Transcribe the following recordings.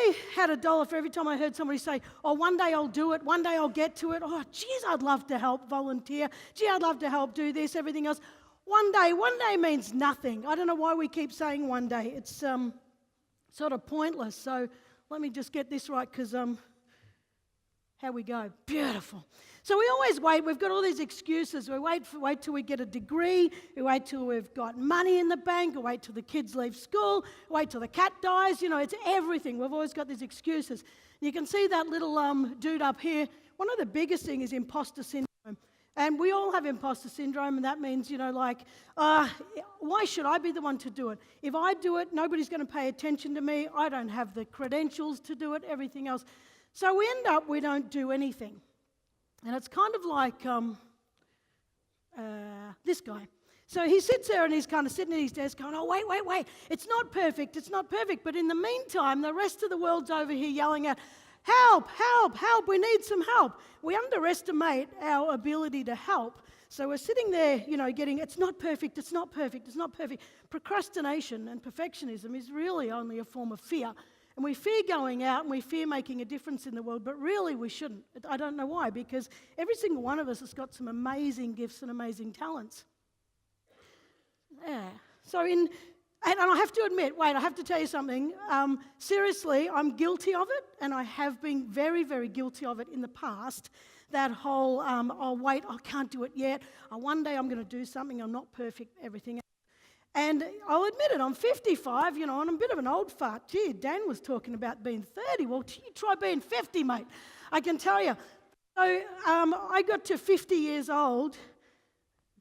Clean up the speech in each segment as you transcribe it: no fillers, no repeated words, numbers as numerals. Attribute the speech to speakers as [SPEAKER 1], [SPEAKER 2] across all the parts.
[SPEAKER 1] I had $1 for every time I heard somebody say, oh, one day I'll do it, one day I'll get to it, oh, geez, I'd love to help volunteer, gee, I'd love to help do this, everything else. One day means nothing. I don't know why we keep saying one day. It's sort of pointless. So let me just get this right, because how we go. Beautiful. So we always wait. We've got all these excuses. We wait till we get a degree. We wait till we've got money in the bank. We wait till the kids leave school. We wait till the cat dies. You know, it's everything. We've always got these excuses. You can see that little dude up here. One of the biggest things is impostor syndrome. And we all have impostor syndrome, and that means, you know, like, why should I be the one to do it? If I do it, nobody's going to pay attention to me. I don't have the credentials to do it, everything else. So we end up, we don't do anything. And it's kind of like this guy. So he sits there and he's kind of sitting at his desk going, oh, wait. It's not perfect. But in the meantime, the rest of the world's over here yelling out, help, we need some help. We underestimate our ability to help. So we're sitting there, you know, getting, it's not perfect. Procrastination and perfectionism is really only a form of fear. And we fear going out and we fear making a difference in the world, but really we shouldn't. I don't know why, because every single one of us has got some amazing gifts and amazing talents. Yeah. And I have to admit, I have to tell you something. Seriously, I'm guilty of it, and I have been very, very guilty of it in the past. That whole, I can't do it yet. One day I'm going to do something. I'm not perfect, everything else. And I'll admit it, I'm 55, you know, and I'm a bit of an old fart. Gee, Dan was talking about being 30. Well, you try being 50, mate. I can tell you. So I got to 50 years old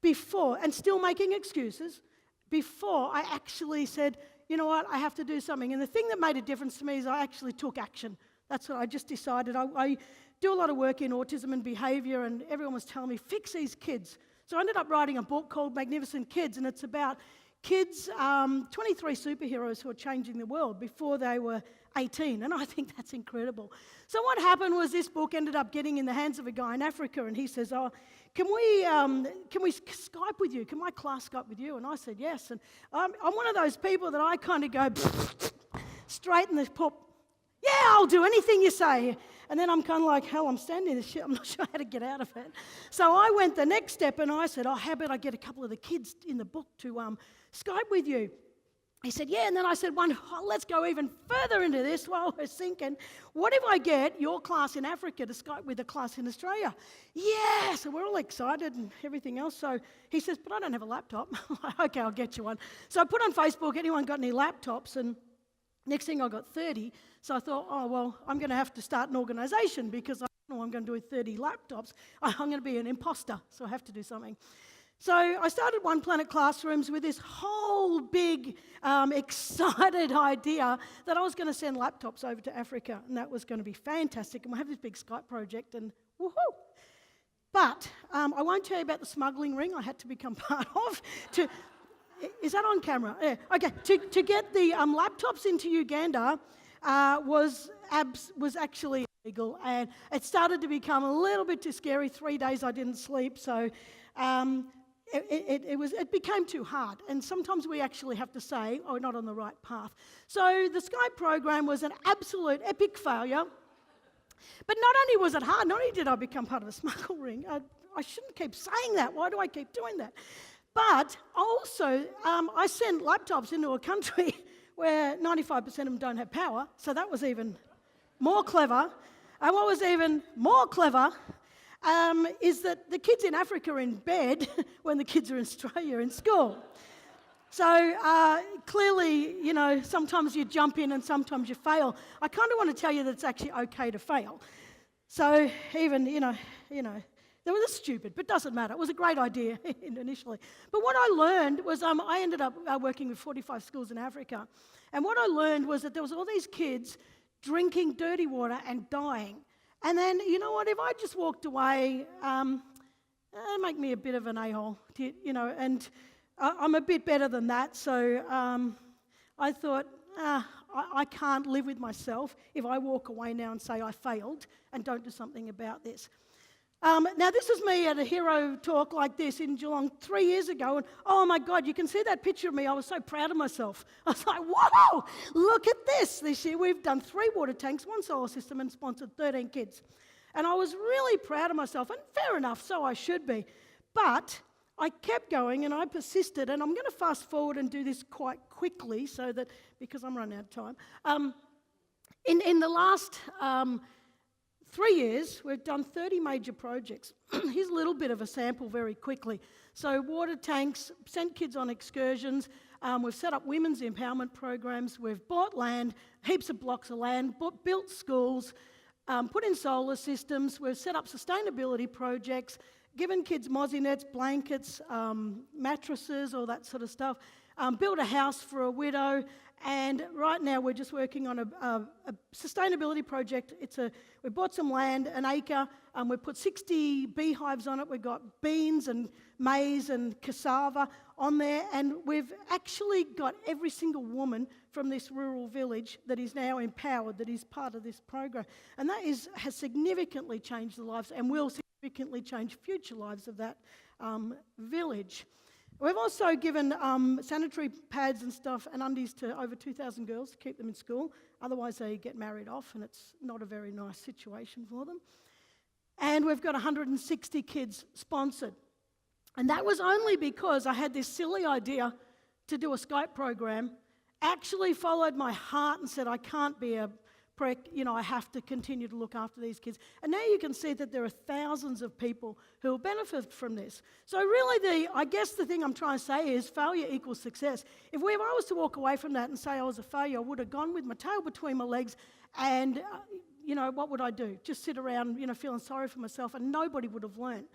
[SPEAKER 1] before, and still making excuses, before I actually said, you know what, I have to do something. And the thing that made a difference to me is I actually took action. That's what I just decided. I do a lot of work in autism and behaviour, and everyone was telling me, fix these kids. So I ended up writing a book called Magnificent Kids, and it's about kids, 23 superheroes who are changing the world before they were 18, and I think that's incredible. So what happened was this book ended up getting in the hands of a guy in Africa, and he says, oh, can we Skype with you? Can my class Skype with you? And I said, yes. And I'm one of those people that I kind of go straight in the pop, yeah, I'll do anything you say. And then I'm kind of like, hell, I'm standing in this shit. I'm not sure how to get out of it. So I went the next step and I said, oh, how about I get a couple of the kids in the book to Skype with you? He said, yeah. And then I said, let's go even further into this while we're thinking. What if I get your class in Africa to Skype with a class in Australia? Yeah. So we're all excited and everything else. So he says, but I don't have a laptop. Okay, I'll get you one. So I put on Facebook, anyone got any laptops? And next thing I got 30. So I thought, oh, well, I'm going to have to start an organisation because I don't know what I'm going to do with 30 laptops. I'm going to be an imposter, so I have to do something. So I started One Planet Classrooms with this whole big, excited idea that I was going to send laptops over to Africa, and that was going to be fantastic. And we'll have this big Skype project, and woohoo! But I won't tell you about the smuggling ring I had to become part of. Is that on camera? Yeah. Okay. To get the laptops into Uganda was actually illegal, and it started to become a little bit too scary. 3 days I didn't sleep, so it became too hard. And sometimes we actually have to say, oh, we're not on the right path. So the Skype program was an absolute epic failure. But not only was it hard, not only did I become part of a smuggle ring, I shouldn't keep saying that. Why do I keep doing that? But also, I sent laptops into a country where 95% of them don't have power, so that was even more clever. And what was even more clever is that the kids in Africa are in bed when the kids are in Australia in school. So clearly, you know, sometimes you jump in and sometimes you fail. I kind of want to tell you that it's actually okay to fail. So even, you know, that was stupid, but doesn't matter. It was a great idea initially. But what I learned was I ended up working with 45 schools in Africa. And what I learned was that there was all these kids drinking dirty water and dying. And then, you know what, if I just walked away, it'd make me a bit of an a-hole, you know, and I'm a bit better than that. So I thought, I can't live with myself if I walk away now and say I failed and don't do something about this. Now, this is me at a hero talk like this in Geelong 3 years ago, and oh my God, you can see that picture of me. I was so proud of myself. I was like, whoa, look at this. This year we've done 3 water tanks, 1 solar system, and sponsored 13 kids. And I was really proud of myself, and fair enough, so I should be. But I kept going and I persisted, and I'm going to fast forward and do this quite quickly so that, because I'm running out of time. In the last 3 years, we've done 30 major projects. Here's a little bit of a sample very quickly. So water tanks, sent kids on excursions, we've set up women's empowerment programs, we've bought land, heaps of blocks of land, built schools, put in solar systems, we've set up sustainability projects, given kids mozzie nets, blankets, mattresses, all that sort of stuff, built a house for a widow, and right now we're just working on a sustainability project. We bought some land, an acre, we put 60 beehives on it. We've got beans and maize and cassava on there, and we've actually got every single woman from this rural village that is now empowered, that is part of this program. And that has significantly changed the lives and will significantly change future lives of that village. We've also given sanitary pads and stuff and undies to over 2,000 girls to keep them in school. Otherwise, they get married off, and it's not a very nice situation for them. And we've got 160 kids sponsored. And that was only because I had this silly idea to do a Skype program, actually followed my heart and said, I can't be a prick, I have to continue to look after these kids. And now you can see that there are thousands of people who will benefit from this. So really, I guess the thing I'm trying to say is failure equals success. If I was to walk away from that and say I was a failure, I would have gone with my tail between my legs and, what would I do? Just sit around, feeling sorry for myself, and nobody would have learned.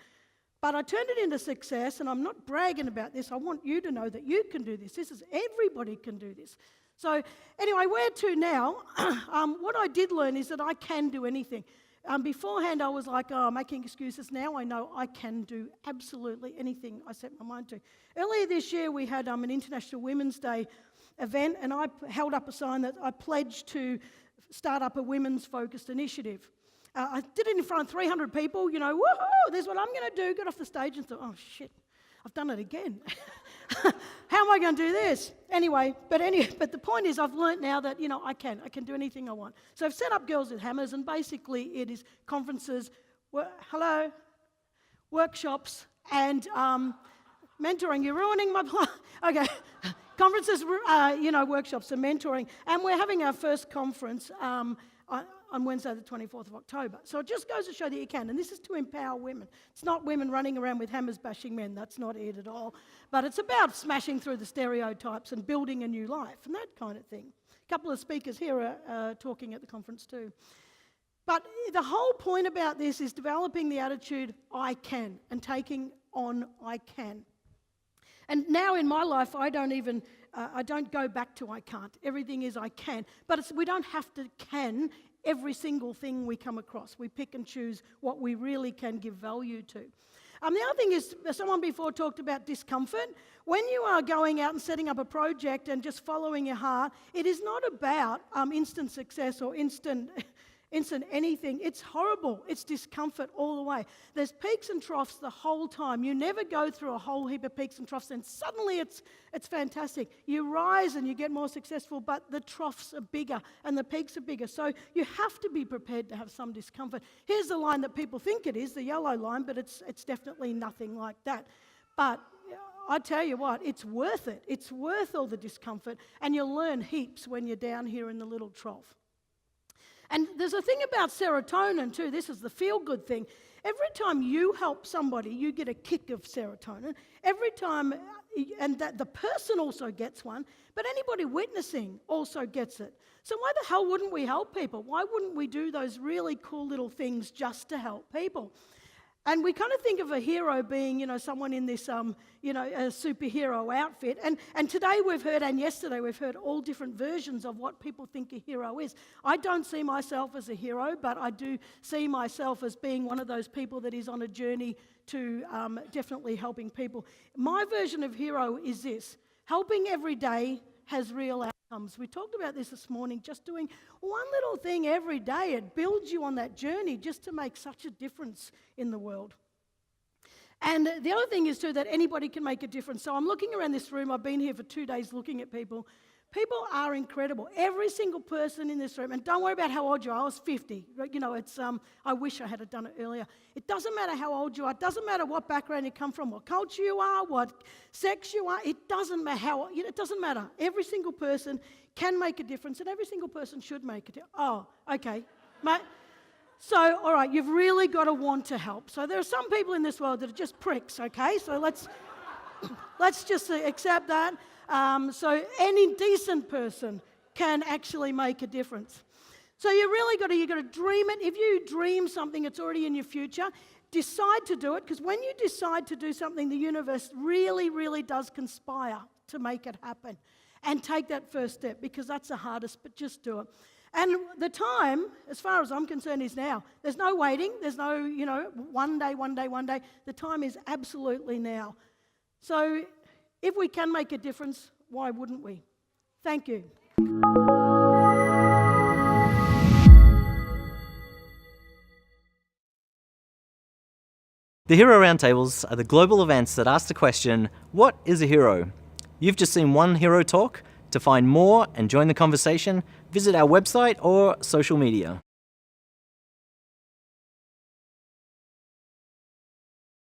[SPEAKER 1] But I turned it into success, and I'm not bragging about this. I want you to know that you can do this. Everybody can do this. So anyway, where to now? What I did learn is that I can do anything. Beforehand, I was like, making excuses. Now I know I can do absolutely anything I set my mind to. Earlier this year, we had an International Women's Day event, and I held up a sign that I pledged to start up a women's focused initiative. I did it in front of 300 people, woohoo, this is what I'm going to do. Got off the stage and thought, oh shit, I've done it again. How am I going to do this? Anyway, but the point is I've learnt now that, I can do anything I want. So I've set up Girls with Hammers, and basically it is conferences, workshops, and mentoring. You're ruining my plan. Okay. Conferences, workshops and mentoring. And we're having our first conference on Wednesday the 24th of October. So it just goes to show that you can. And this is to empower women. It's not women running around with hammers bashing men. That's not it at all. But it's about smashing through the stereotypes and building a new life and that kind of thing. A couple of speakers here are talking at the conference too. But the whole point about this is developing the attitude, I can, and taking on I can. And now in my life, I don't go back to I can't. Everything is I can. But we don't have to can every single thing we come across. We pick and choose what we really can give value to. The other thing is, someone before talked about discomfort. When you are going out and setting up a project and just following your heart, it is not about instant success or instant anything. It's horrible. It's discomfort all the way. There's peaks and troughs the whole time. You never go through a whole heap of peaks and troughs and suddenly it's fantastic. You rise and you get more successful, but the troughs are bigger and the peaks are bigger. So you have to be prepared to have some discomfort. Here's the line that people think it is, the yellow line, but it's definitely nothing like that. But I tell you what, it's worth it. It's worth all the discomfort, and you'll learn heaps when you're down here in the little trough. And there's a thing about serotonin too. This is the feel-good thing. Every time you help somebody, you get a kick of serotonin. Every time, and that the person also gets one, but anybody witnessing also gets it. So why the hell wouldn't we help people? Why wouldn't we do those really cool little things just to help people? And we kind of think of a hero being, someone in this, a superhero outfit. And today we've heard, and yesterday we've heard all different versions of what people think a hero is. I don't see myself as a hero, but I do see myself as being one of those people that is on a journey to definitely helping people. My version of hero is this: helping every day has real outcomes. comes. We talked about this morning, just doing one little thing every day. It builds you on that journey just to make such a difference in the world. And the other thing is too that anybody can make a difference. So I'm looking around this room. I've been here for 2 days looking at people. People are incredible. Every single person in this room, and don't worry about how old you are. I was 50. You know, I wish I had done it earlier. It doesn't matter how old you are. It doesn't matter what background you come from, what culture you are, what sex you are. It doesn't matter it doesn't matter. Every single person can make a difference, and every single person should make a difference. Oh, okay. So, all right, you've really got to want to help. So there are some people in this world that are just pricks, okay? So let's just accept that. So any decent person can actually make a difference. So you got to dream it. If you dream something that's already in your future, decide to do it, because when you decide to do something, the universe really, really does conspire to make it happen. And take that first step, because that's the hardest, but just do it. And the time, as far as I'm concerned, is now. There's no waiting. There's no, one day. The time is absolutely now. So if we can make a difference, why wouldn't we? Thank you.
[SPEAKER 2] The Hero Roundtables are the global events that ask the question, what is a hero? You've just seen one hero talk. To find more and join the conversation, visit our website or social media.